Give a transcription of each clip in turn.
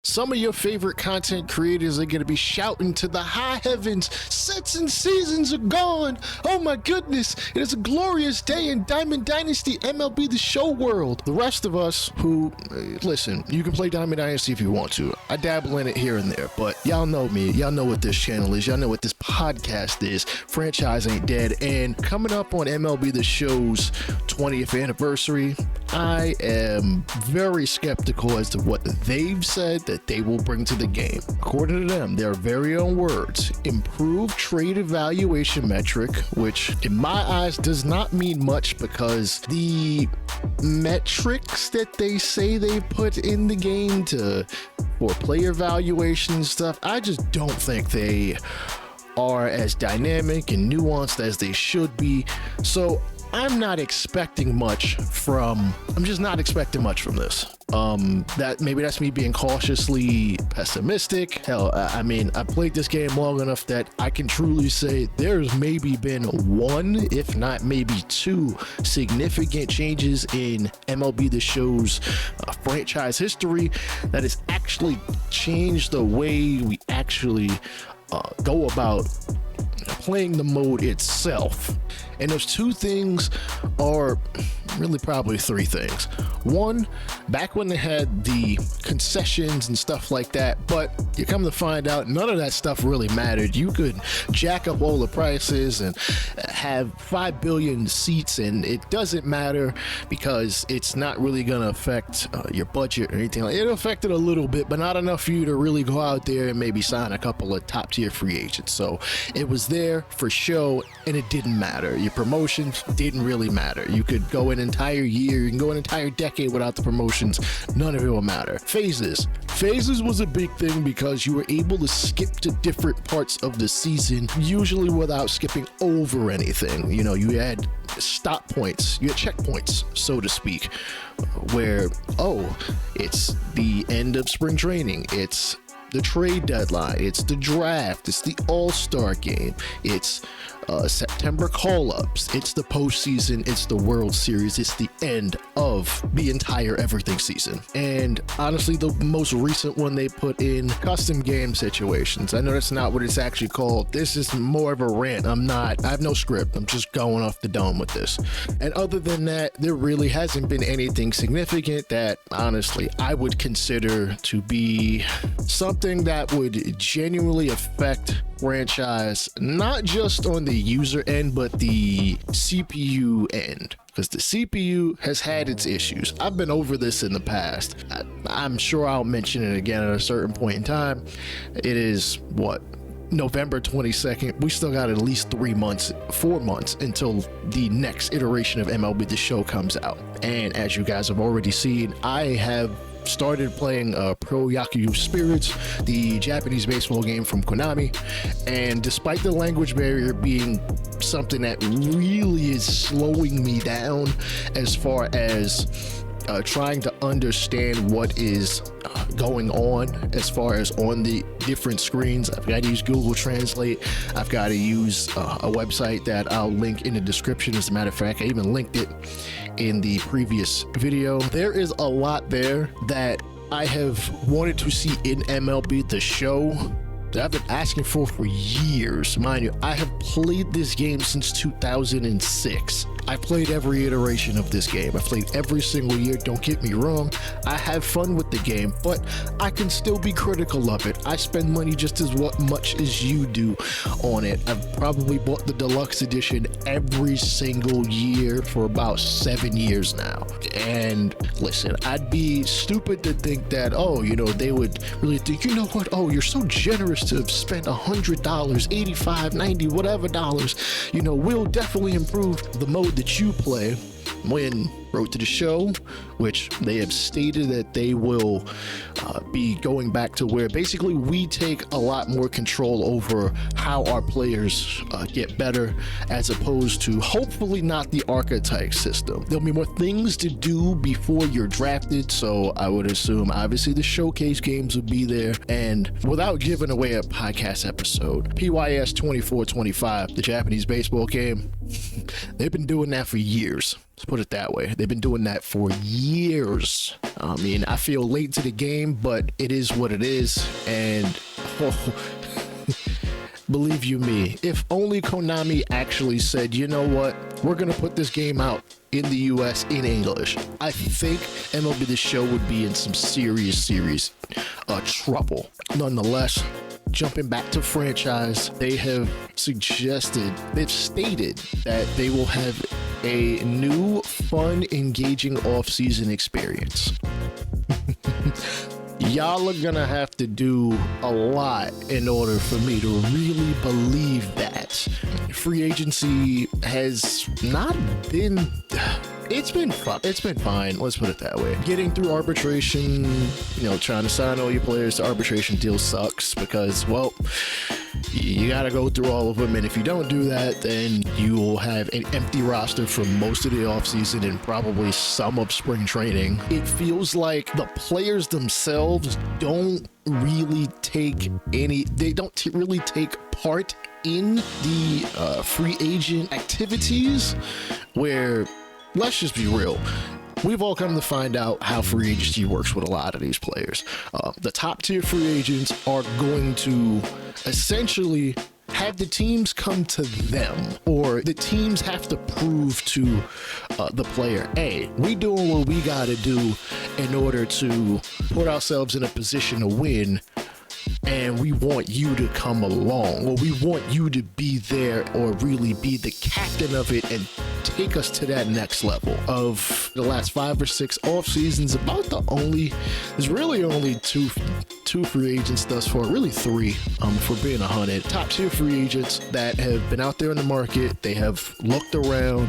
Some of your favorite content creators are going to be shouting to the high heavens, sets and seasons are gone. Oh my goodness, it is a glorious day in Diamond Dynasty MLB the Show world. The rest of us who, listen, you can play Diamond Dynasty if you want to. I dabble in it here and there, but y'all know me. Y'all know what this channel is. Y'all know what this podcast is. Franchise ain't dead. And coming up on MLB the Show's 20th anniversary, I am very skeptical as to what they've said that they will bring to the game. According to them, their very own words, improved trade evaluation metric, which in my eyes does not mean much because the metrics that they say they put in the game for player evaluation and stuff, I just don't think they are as dynamic and nuanced as they should be. So I'm not expecting much from this. Maybe that's me being cautiously pessimistic. Hell, I mean, I played this game long enough that I can truly say there's maybe been one, if not maybe two, significant changes in MLB the Show's franchise history that has actually changed the way we actually go about playing the mode itself. And those two things are really probably three things. One, back when they had the concessions and stuff like that, but you come to find out none of that stuff really mattered. You could jack up all the prices and have 5 billion seats and it doesn't matter because it's not really going to affect your budget or anything. It affected a little bit, but not enough for you to really go out there and maybe sign a couple of top tier free agents. So it was there for show and it didn't matter. Your promotions didn't really matter. You could go an entire year, you can go an entire decade without the promotions. None of it will matter. Phases was a big thing because you were able to skip to different parts of the season, usually without skipping over anything. You know, you had stop points, you had checkpoints, so to speak, where, oh, it's the end of spring training, it's the trade deadline, it's the draft, it's the all-star game, it's September call-ups, it's the postseason, it's the World Series, it's the end of the entire everything season. And honestly, the most recent one they put in custom game situations. I know that's not what it's actually called. This is more of a rant. I have no script. I'm just going off the dome with this. And other than that, there really hasn't been anything significant that honestly I would consider to be something that would genuinely affect franchise, not just on the user end, but the CPU end. Because the CPU has had its issues. I've been over this in the past. I'm sure I'll mention it again at a certain point in time. It is, what, November 22nd. We still got at least 4 months until the next iteration of MLB the Show comes out. And as you guys have already seen, I have started playing Pro Yakuyu Spirits, the Japanese baseball game from Konami, and despite the language barrier being something that really is slowing me down as far as trying to understand what is going on as far as on the different screens, I've got to use Google Translate. I've got to use a website that I'll link in the description. As a matter of fact, I even linked it in the previous video. There is a lot there that I have wanted to see in MLB the Show that I've been asking for years. Mind you, I have played this game since 2006. I've played every iteration of this game. I've played every single year, don't get me wrong. I have fun with the game, but I can still be critical of it. I spend money just as much as you do on it. I've probably bought the deluxe edition every single year for about 7 years now. And listen, I'd be stupid to think that, oh, you know, they would really think, you know what, oh, you're so generous to have spent $100, $85, $90, whatever dollars, you know, we'll definitely improve the mode that you play. When Road to the Show, which they have stated that they will be going back to where basically we take a lot more control over how our players get better, as opposed to hopefully not the archetype system. There'll be more things to do before you're drafted, so I would assume obviously the showcase games will be there. And without giving away a podcast episode, PYS 2425, the Japanese baseball game, they've been doing that for years. Let's put it that way. They've been doing that for years. I mean, I feel late to the game, but it is what it is. And believe you me, if only Konami actually said, you know what, we're going to put this game out in the US in English, I think MLB The Show would be in some serious trouble. Nonetheless, jumping back to franchise, they have they've stated that they will have a new, fun, engaging off-season experience. Y'all are gonna have to do a lot in order for me to really believe that. Free agency has not been... It's been fine. Let's put it that way. Getting through arbitration, trying to sign all your players to arbitration deals sucks because, well, you got to go through all of them. And if you don't do that, then you will have an empty roster for most of the offseason and probably some of spring training. It feels like the players themselves don't really take part in the free agent activities where... Let's just be real. We've all come to find out how free agency works with a lot of these players. The top tier free agents are going to essentially have the teams come to them, or the teams have to prove to the player, hey, we doing what we got to do in order to put ourselves in a position to win. And we want you to come along, or we want you to be there or really be the captain of it and take us to that next level. Of the last 5 or 6 off seasons, there's really only two free agents thus far, really 3 for being 100. Top tier free agents that have been out there in the market, they have looked around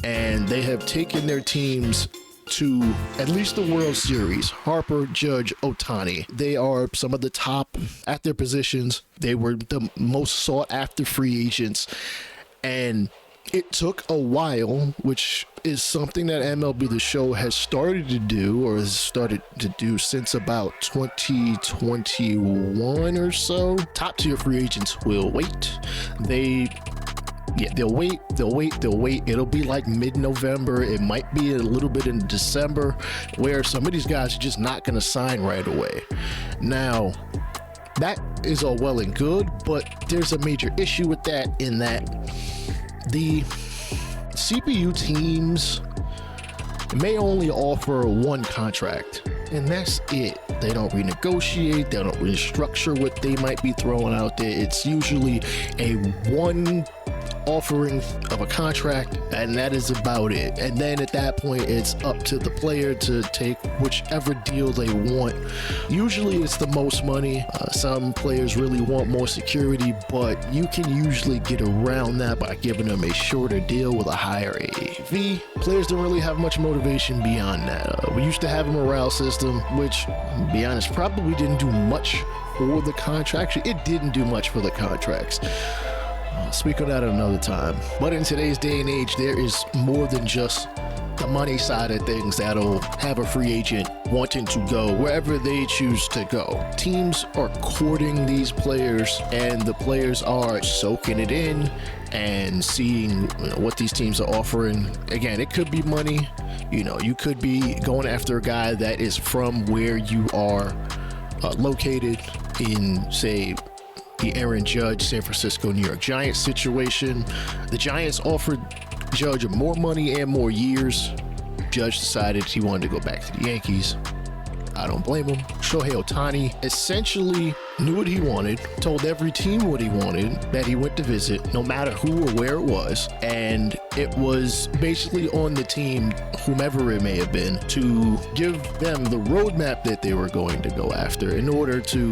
and they have taken their teams to at least the World Series. Harper, Judge, Ohtani. They are some of the top at their positions. They were the most sought after free agents. And it took a while, which is something that MLB The Show has started to do, or has started to do since about 2021 or so. Top tier free agents will wait. They'll wait. It'll be like mid-November. It might be a little bit in December where some of these guys are just not going to sign right away. Now, that is all well and good, but there's a major issue with that in that the CPU teams may only offer one contract, and that's it. They don't renegotiate, they don't restructure what they might be throwing out there. It's usually a one offering of a contract, and that is about it. And then at that point, it's up to the player to take whichever deal they want. Usually it's the most money. Some players really want more security, but you can usually get around that by giving them a shorter deal with a higher AAV. Players don't really have much motivation beyond that. We used to have a morale system, which, to be honest, probably didn't do much for the contracts. It didn't do much for the contracts. I'll speak on that at another time. But in today's day and age, there is more than just the money side of things that'll have a free agent wanting to go wherever they choose to go. Teams are courting these players, and the players are soaking it in and seeing what these teams are offering. Again, it could be money. You could be going after a guy that is from where you are located in, say, the Aaron Judge, San Francisco, New York Giants situation. The Giants offered Judge more money and more years. Judge decided he wanted to go back to the Yankees. I don't blame him. Shohei Ohtani essentially knew what he wanted, told every team what he wanted that he went to visit, no matter who or where it was. And it was basically on the team, whomever it may have been, to give them the roadmap that they were going to go after in order to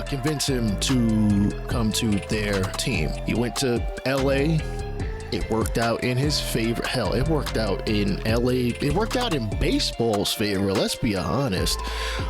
convince him to come to their team. He went to LA. It worked out in his favor. Hell, it worked out in LA. It worked out in baseball's favor. Let's be honest.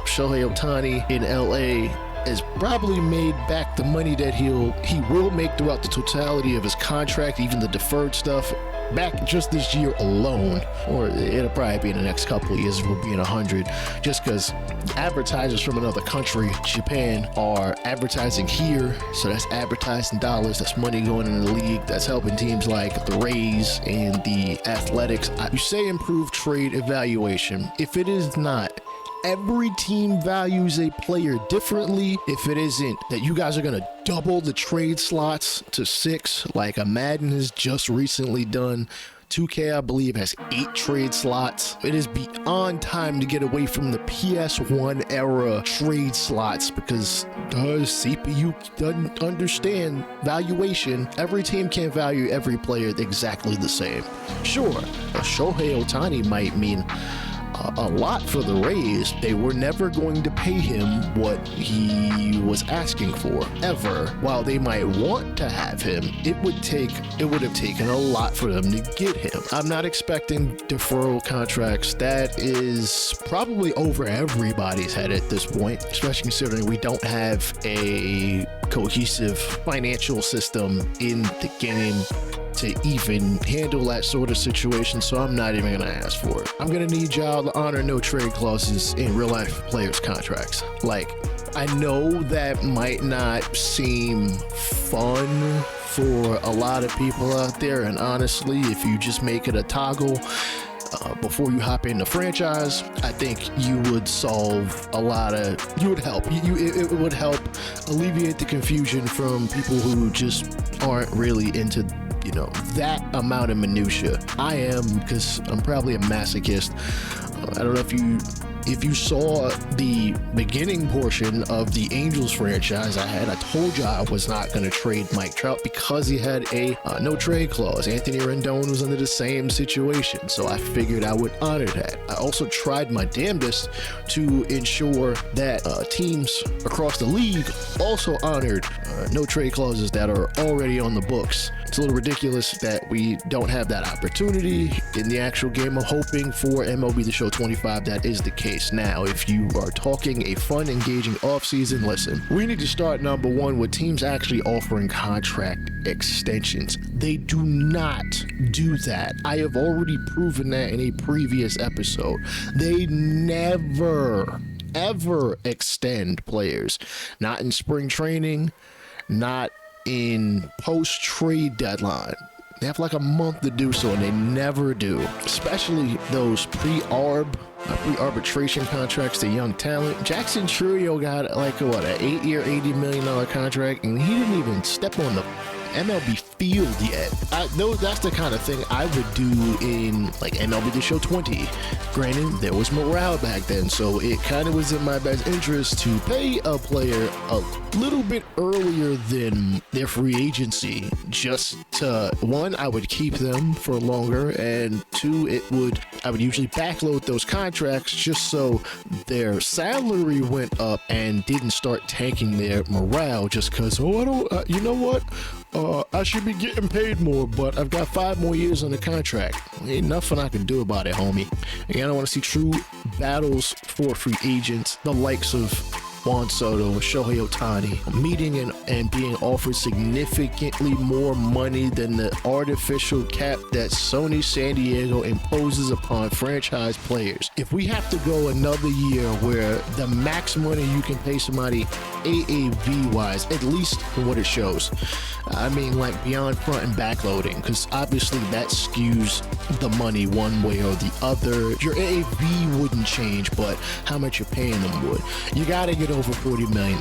Shohei Ohtani in LA has probably made back the money that he will make throughout the totality of his contract, even the deferred stuff. back just this year alone, or it'll probably be in the next couple of years if we're being 100, just because advertisers from another country, Japan, are advertising here. So that's advertising dollars, that's money going in the league, that's helping teams like the Rays and the Athletics. You say improve trade evaluation. If it is not, every team values a player differently. If it isn't that you guys are going to double the trade slots to 6, like a Madden has just recently done. 2K, I believe, has 8 trade slots. It is beyond time to get away from the PS1 era trade slots, because the CPU doesn't understand valuation. Every team can't value every player exactly the same. Sure, a Shohei Ohtani might mean a lot for the Rays. They were never going to pay him what he was asking for, ever. While they might want to have him, it would have taken a lot for them to get him. I'm not expecting deferral contracts. That is probably over everybody's head at this point, especially considering we don't have a cohesive financial system in the game to even handle that sort of situation, so I'm not even gonna ask for it. I'm gonna need y'all to honor no trade clauses in real life players' contracts. Like, I know that might not seem fun for a lot of people out there, and honestly, if you just make it a toggle before you hop in the franchise, I think you would solve a lot of, you would help. It would help alleviate the confusion from people who just aren't really into that amount of minutia. I am, because I'm probably a masochist. I don't know if you saw the beginning portion of the Angels franchise I told you I was not going to trade Mike Trout because he had a no trade clause. Anthony Rendon was under the same situation, so I figured I would honor that. I also tried my damnedest to ensure that teams across the league also honored no trade clauses that are already on the books. It's a little ridiculous that we don't have that opportunity in the actual game. I'm hoping for MLB the Show 25 that is the case. Now, if you are talking a fun, engaging offseason, listen, we need to start number one with teams actually offering contract extensions. They do not do that. I have already proven that in a previous episode. They never, ever extend players. Not in spring training, not in post-trade deadline. They have like a month to do so, and they never do. Especially those pre-arbitration contracts to young talent. Jackson Trio got like an 8-year, $80 million contract, and he didn't even step on the MLB field yet. That's the kind of thing I would do in like MLB the Show 20. Granted, there was morale back then, so it kind of was in my best interest to pay a player a little bit earlier than their free agency, just to, one, I would keep them for longer, and two, I would usually backload those contracts just so their salary went up and didn't start tanking their morale just because, you know what? I should be getting paid more, but I've got 5 more years on the contract. Ain't nothing I can do about it, homie. Again, I want to see true battles for free agents, the likes of Juan Soto, Shohei Ohtani, meeting and being offered significantly more money than the artificial cap that Sony San Diego imposes upon franchise players. If we have to go another year where the max money you can pay somebody AAV wise, at least from what it shows, I mean like beyond front and back loading, because obviously that skews the money one way or the other. Your AAV wouldn't change, but how much you're paying them would. You gotta get over $40 million.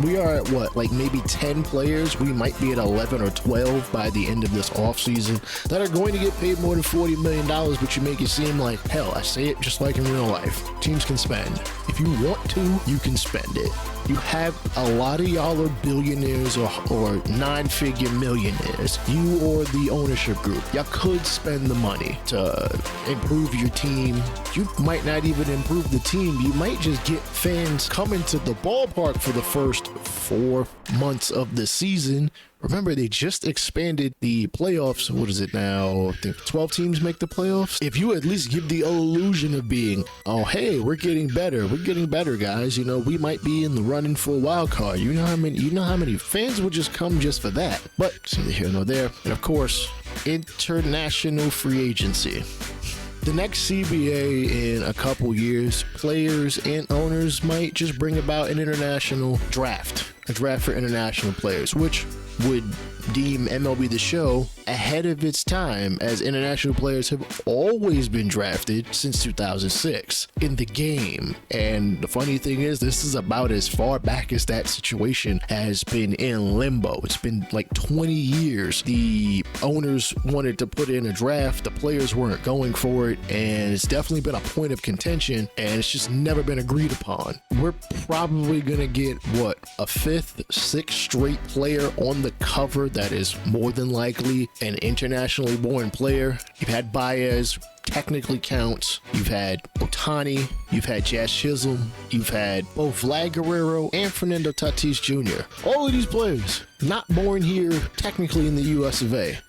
We are at what, like maybe 10 players? We might be at 11 or 12 by the end of this offseason that are going to get paid more than $40 million, but you make it seem like, hell, I say it just like in real life. Teams can spend. If you want to, you can spend it. You have a lot of y'all are billionaires or 9-figure millionaires. You or the ownership group, y'all could spend the money to improve your team. You might not even improve the team. You might just get fans coming to the ballpark for the first 4 months of the season Remember, they just expanded the playoffs. What is it now? I think 12 teams make the playoffs. If you at least give the illusion of being, oh, hey, we're getting better. We're getting better, guys. You know, we might be in the running for a wild card. You know how many fans would just come just for that. But neither here nor there. And of course, international free agency. The next CBA in a couple years, players and owners might just bring about an international draft, a draft for international players, which would deem MLB the Show ahead of its time, as international players have always been drafted since 2006 in the game. And the funny thing is, this is about as far back as that situation has been in limbo. It's been like 20 years. The owners wanted to put in a draft, the players weren't going for it, and it's definitely been a point of contention, and it's just never been agreed upon. We're probably gonna get a fifth, sixth straight player on the cover that is more than likely an internationally born player. You've had Baez, technically counts. You've had Ohtani, you've had Jazz Chisholm, you've had both Vlad Guerrero and Fernando Tatis Jr. All of these players not born here technically in the US of A.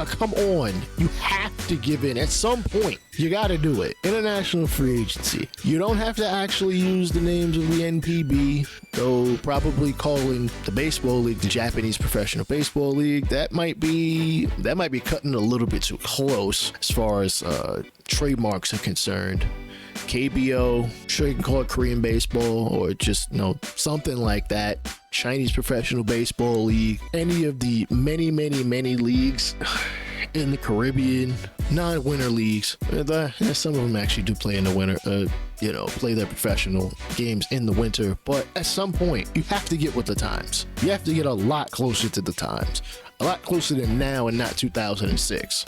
Come on. You have to give in at some point. You got to do it. International free agency. You don't have to actually use the names of the NPB, though probably calling the baseball league the Japanese Professional Baseball League, that might be cutting a little bit too close as far as trademarks are concerned. KBO, sure you can call it Korean baseball or just, something like that. Chinese Professional Baseball League, any of the many leagues in the Caribbean, non-winter leagues. Some of them actually do play in the winter, play their professional games in the winter. But at some point, you have to get with the times. You have to get a lot closer to the times. A lot closer than now and not 2006.